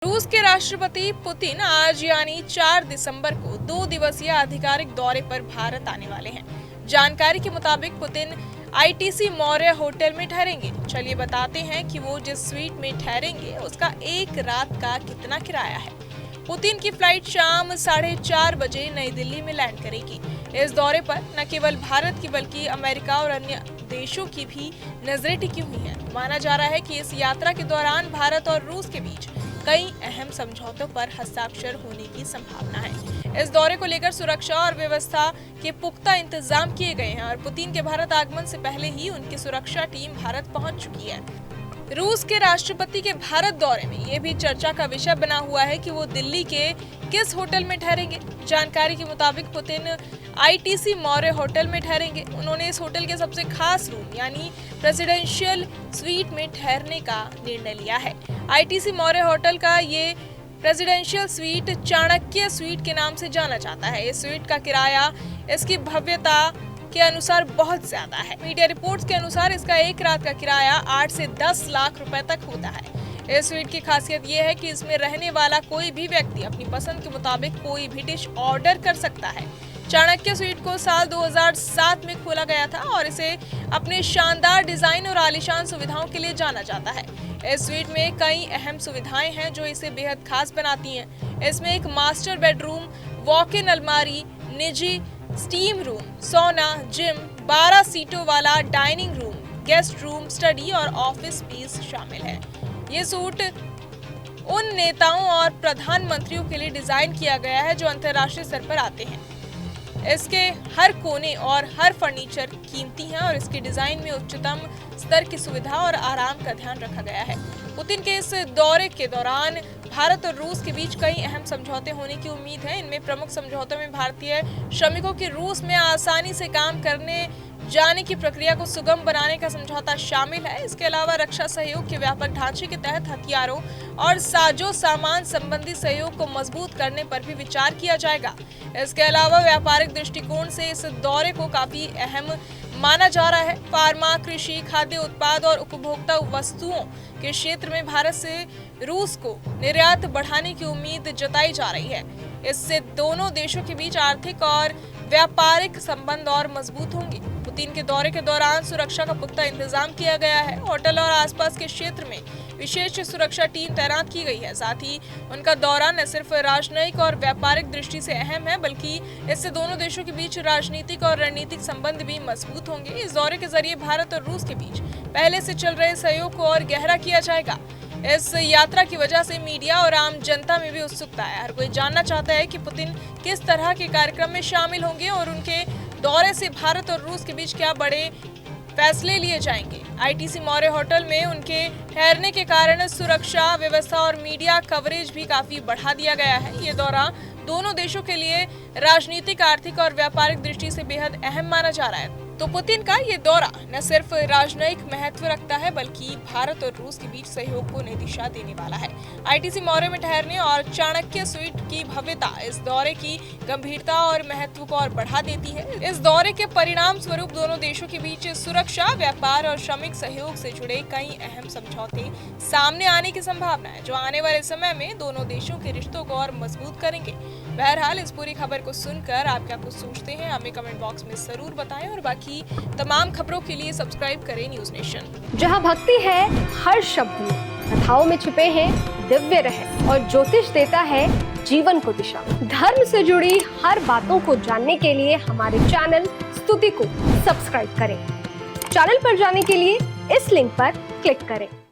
रूस के राष्ट्रपति पुतिन आज यानी 4 दिसंबर को 2 दिवसीय आधिकारिक दौरे पर भारत आने वाले हैं। जानकारी के मुताबिक पुतिन आईटीसी मौर्य होटल में ठहरेंगे। चलिए बताते हैं कि वो जिस स्वीट में ठहरेंगे उसका एक रात का कितना किराया है। पुतिन की फ्लाइट शाम 4:30 बजे नई दिल्ली में लैंड करेगी। इस दौरे पर न केवल भारत की बल्कि अमेरिका और अन्य देशों की भी नजरें टिकी हुई हैं। माना जा रहा है कि इस यात्रा के दौरान भारत और रूस के बीच कई अहम समझौतों पर हस्ताक्षर होने की संभावना है। इस दौरे को लेकर सुरक्षा और व्यवस्था के पुख्ता इंतजाम किए गए हैं और पुतिन के भारत आगमन से पहले ही उनकी सुरक्षा टीम भारत पहुंच चुकी है। रूस के राष्ट्रपति के भारत दौरे में ये भी चर्चा का विषय बना हुआ है कि वो दिल्ली के किस होटल में ठहरेंगे। जानकारी के मुताबिक पुतिन आईटीसी मौर्य होटल में ठहरेंगे। उन्होंने इस होटल के सबसे खास रूम यानी प्रेसिडेंशियल स्वीट में ठहरने का निर्णय लिया है। आईटीसी मौर्य होटल का ये प्रेसिडेंशियल स्वीट चाणक्य स्वीट के नाम से जाना जाता है। इस स्वीट का किराया इसकी भव्यता के अनुसार बहुत ज्यादा है। मीडिया रिपोर्ट्स के अनुसार इसका एक रात का किराया 8 से 10 लाख रुपए तक होता है। इस स्वीट की खासियत यह है कि इसमें रहने वाला कोई भी व्यक्ति अपनी पसंद के मुताबिक कोई भी डिश ऑर्डर कर सकता है। चाणक्य स्वीट को साल 2007 में खोला गया था और इसे अपने शानदार डिजाइन और आलीशान सुविधाओं के लिए जाना जाता है। इस स्वीट में कई अहम सुविधाएं हैं जो इसे बेहद खास बनाती हैं। इसमें एक मास्टर बेडरूम, वॉक इन अलमारी, निजी स्टीम रूम, सोना, जिम, 12 सीटों वाला dining room, guest room, study और ऑफिस स्पेस शामिल है। ये सूट उन नेताओं और प्रधानमंत्रियों के लिए डिजाइन किया गया है जो अंतर्राष्ट्रीय स्तर पर आते हैं। इसके हर कोने और हर फर्नीचर कीमती है और इसके डिजाइन में उच्चतम स्तर की सुविधा और आराम का ध्यान रखा गया है। पुतिन के इस दौरे के दौरान भारत और रूस के बीच कई अहम समझौते होने की उम्मीद है। इनमें प्रमुख समझौतों में भारतीय श्रमिकों की रूस में आसानी से काम करने जाने की प्रक्रिया को सुगम बनाने का समझौता शामिल है। इसके अलावा रक्षा सहयोग के व्यापक ढांचे के तहत हथियारों और साजो सामान संबंधी सहयोग को मजबूत करने पर भी विचार किया जाएगा। इसके अलावा व्यापारिक दृष्टिकोण से इस दौरे को काफी अहम माना जा रहा है। फार्मा, कृषि, खाद्य उत्पाद और उपभोक्ता वस्तुओं के क्षेत्र में भारत से रूस को निर्यात बढ़ाने की उम्मीद जताई जा रही है। इससे दोनों देशों के बीच आर्थिक और व्यापारिक संबंध और मजबूत होंगे। पुतिन के दौरे के दौरान सुरक्षा का पुख्ता इंतजाम किया गया है। होटल और आसपास के क्षेत्र में विशेष सुरक्षा टीम तैनात की गई है। साथ ही उनका दौरा न सिर्फ राजनयिक और व्यापारिक दृष्टि से अहम है बल्कि इससे दोनों देशों के बीच राजनीतिक और रणनीतिक संबंध भी मजबूत होंगे। इस दौरे के जरिए भारत और रूस के बीच पहले से चल रहे सहयोग को और गहरा किया जाएगा। इस यात्रा की वजह से मीडिया और आम जनता में भी उत्सुकता है। हर कोई जानना चाहता है कि पुतिन किस तरह के कार्यक्रम में शामिल होंगे और उनके दौरे से भारत और रूस के बीच क्या बड़े फैसले लिए जाएंगे। आईटीसी मौर्य होटल में उनके ठहरने के कारण सुरक्षा व्यवस्था और मीडिया कवरेज भी काफी बढ़ा दिया गया है। ये दौरा दोनों देशों के लिए राजनीतिक, आर्थिक और व्यापारिक दृष्टि से बेहद अहम माना जा रहा है। तो पुतिन का ये दौरा न सिर्फ राजनयिक महत्व रखता है बल्कि भारत और रूस के बीच सहयोग को नई दिशा देने वाला है। आईटीसी मौर्य में ठहरने और चाणक्य स्वीट की भव्यता इस दौरे की गंभीरता और महत्व को और बढ़ा देती है। इस दौरे के परिणाम स्वरूप दोनों देशों के बीच सुरक्षा, व्यापार और श्रमिक सहयोग से जुड़े कई अहम समझौते सामने आने की संभावना है जो आने वाले समय में दोनों देशों के रिश्तों को और मजबूत करेंगे। बहरहाल इस पूरी खबर को सुनकर आप क्या कुछ सोचते हैं हमें कमेंट बॉक्स में जरूर बताएं और बाकी तमाम खबरों के लिए सब्सक्राइब करें न्यूज नेशन। जहां भक्ति है हर शब्द में, कथाओं में छुपे हैं दिव्य रहस्य और ज्योतिष देता है जीवन को दिशा। धर्म से जुड़ी हर बातों को जानने के लिए हमारे चैनल स्तुति को सब्सक्राइब करें। चैनल पर जाने के लिए इस लिंक पर क्लिक करें।